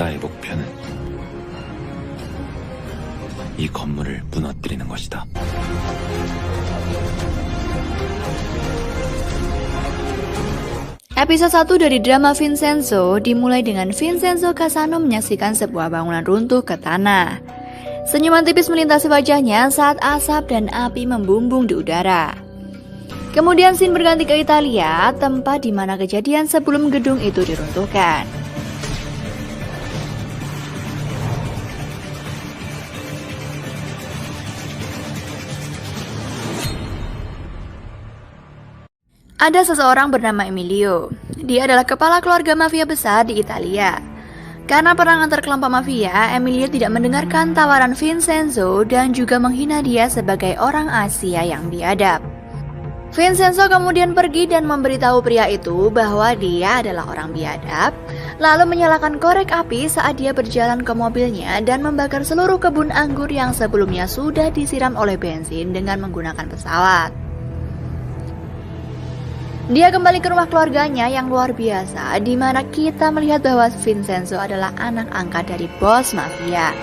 나의 목표는 이 건물을 무너뜨리는 것이다. Episode 1 dari drama Vincenzo dimulai dengan Vincenzo Cassano menyaksikan sebuah bangunan runtuh ke tanah. Senyuman tipis melintasi wajahnya saat asap dan api membumbung di udara. Kemudian scene berganti ke Italia, tempat di mana kejadian sebelum gedung itu diruntuhkan. Ada seseorang bernama Emilio. Dia adalah kepala keluarga mafia besar di Italia. Karena perang antar kelompok mafia, Emilio tidak mendengarkan tawaran Vincenzo dan juga menghina dia sebagai orang Asia yang biadab. Vincenzo kemudian pergi dan memberitahu pria itu bahwa dia adalah orang biadab, lalu menyalakan korek api saat dia berjalan ke mobilnya dan membakar seluruh kebun anggur yang sebelumnya sudah disiram oleh bensin dengan menggunakan pesawat. Dia kembali ke rumah keluarganya yang luar biasa, di mana kita melihat bahwa Vincenzo adalah anak angkat dari bos mafia.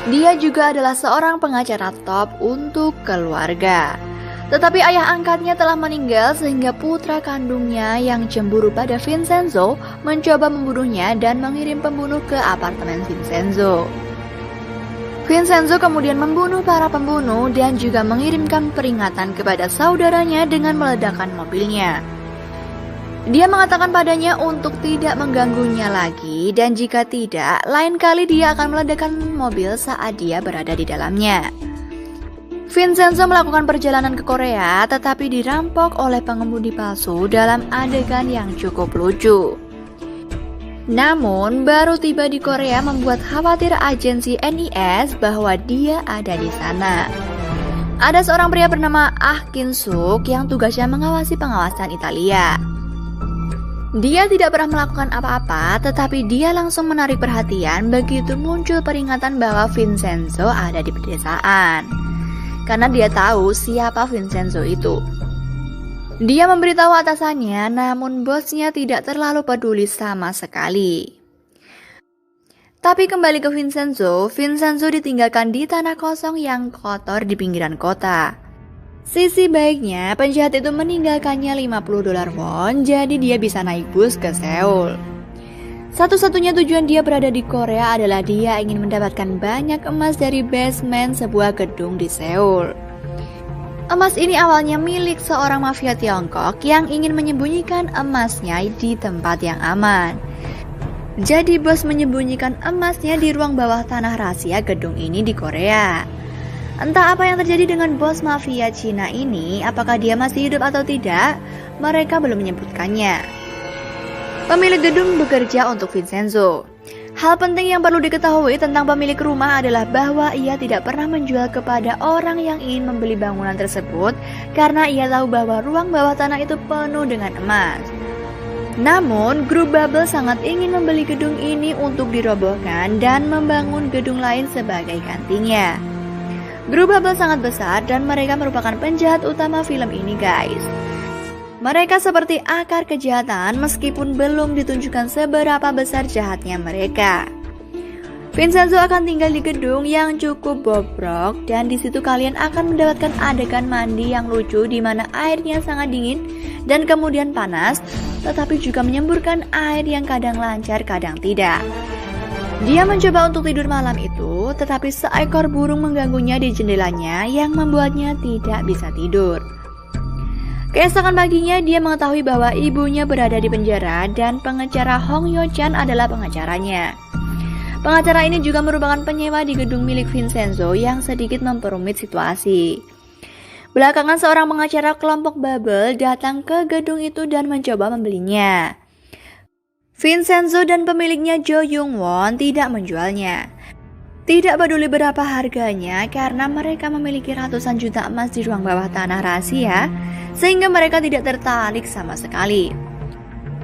Dia juga adalah seorang pengacara top untuk keluarga. Tetapi ayah angkatnya telah meninggal sehingga putra kandungnya yang cemburu pada Vincenzo mencoba membunuhnya dan mengirim pembunuh ke apartemen Vincenzo. Vincenzo kemudian membunuh para pembunuh dan juga mengirimkan peringatan kepada saudaranya dengan meledakkan mobilnya. Dia mengatakan padanya untuk tidak mengganggunya lagi dan jika tidak, lain kali dia akan meledakkan mobil saat dia berada di dalamnya. Vincenzo melakukan perjalanan ke Korea tetapi dirampok oleh pengemudi palsu dalam adegan yang cukup lucu. Namun, baru tiba di Korea membuat khawatir agensi NIS bahwa dia ada di sana. Ada seorang pria bernama Ah Kin Suk yang tugasnya mengawasi pengawasan Italia. Dia tidak pernah melakukan apa-apa, tetapi dia langsung menarik perhatian begitu muncul peringatan bahwa Vincenzo ada di pedesaan. Karena dia tahu siapa Vincenzo itu. Dia memberitahu atasannya, namun bosnya tidak terlalu peduli sama sekali. Tapi kembali ke Vincenzo ditinggalkan di tanah kosong yang kotor di pinggiran kota. Sisi baiknya, penjahat itu meninggalkannya $50 jadi dia bisa naik bus ke Seoul. Satu-satunya tujuan dia berada di Korea adalah dia ingin mendapatkan banyak emas dari basement sebuah gedung di Seoul. Emas ini awalnya milik seorang mafia Tiongkok yang ingin menyembunyikan emasnya di tempat yang aman. Jadi bos menyembunyikan emasnya di ruang bawah tanah rahasia gedung ini di Korea. Entah apa yang terjadi dengan bos mafia Cina ini, apakah dia masih hidup atau tidak, mereka belum menyebutkannya. Pemilik gedung bekerja untuk Vincenzo. Hal penting yang perlu diketahui tentang pemilik rumah adalah bahwa ia tidak pernah menjual kepada orang yang ingin membeli bangunan tersebut karena ia tahu bahwa ruang bawah tanah itu penuh dengan emas. Namun, grup Bubble sangat ingin membeli gedung ini untuk dirobohkan dan membangun gedung lain sebagai gantinya. Grup Bubble sangat besar dan mereka merupakan penjahat utama film ini, guys. Mereka seperti akar kejahatan meskipun belum ditunjukkan seberapa besar jahatnya mereka. Vincenzo akan tinggal di gedung yang cukup bobrok dan di situ kalian akan mendapatkan adegan mandi yang lucu di mana airnya sangat dingin dan kemudian panas, tetapi juga menyemburkan air yang kadang lancar kadang tidak. Dia mencoba untuk tidur malam itu, tetapi seekor burung mengganggunya di jendelanya yang membuatnya tidak bisa tidur. Keesokan paginya, dia mengetahui bahwa ibunya berada di penjara dan pengacara Hong Yo-chan adalah pengacaranya. Pengacara ini juga merupakan penyewa di gedung milik Vincenzo yang sedikit memperumit situasi. Belakangan seorang pengacara kelompok Bubble datang ke gedung itu dan mencoba membelinya. Vincenzo dan pemiliknya Jo Young Won tidak menjualnya. Tidak peduli berapa harganya karena mereka memiliki ratusan juta emas di ruang bawah tanah rahasia, sehingga mereka tidak tertarik sama sekali.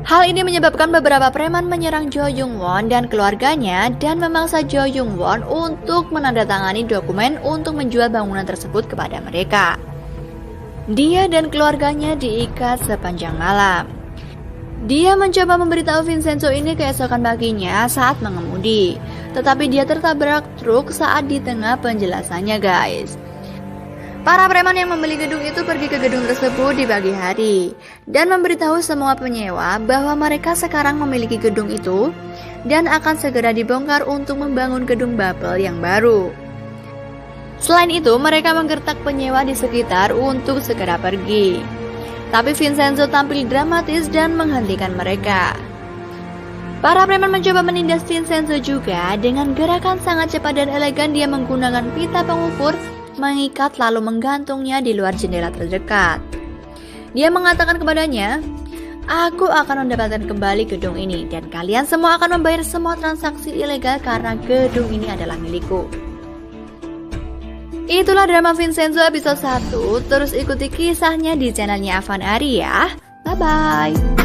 Hal ini menyebabkan beberapa preman menyerang Jo Young Won dan keluarganya dan memaksa Jo Young Won untuk menandatangani dokumen untuk menjual bangunan tersebut kepada mereka. Dia dan keluarganya diikat sepanjang malam. Dia mencoba memberitahu Vincenzo ini keesokan paginya saat mengemudi, tetapi dia tertabrak truk saat di tengah penjelasannya, guys. Para preman yang membeli gedung itu pergi ke gedung tersebut di pagi hari dan memberitahu semua penyewa bahwa mereka sekarang memiliki gedung itu dan akan segera dibongkar untuk membangun gedung bubble yang baru. Selain itu, mereka menggertak penyewa di sekitar untuk segera pergi. Tapi Vincenzo tampil dramatis dan menghentikan mereka. Para preman mencoba menindas Vincenzo juga dengan gerakan sangat cepat dan elegan. Dia menggunakan pita pengukur, mengikat lalu menggantungnya di luar jendela terdekat. Dia mengatakan kepadanya, "Aku akan mendapatkan kembali gedung ini dan kalian semua akan membayar semua transaksi ilegal karena gedung ini adalah milikku." Itulah drama Vincenzo episode 1. Terus ikuti kisahnya di channelnya Avan Ari ya. Bye-bye.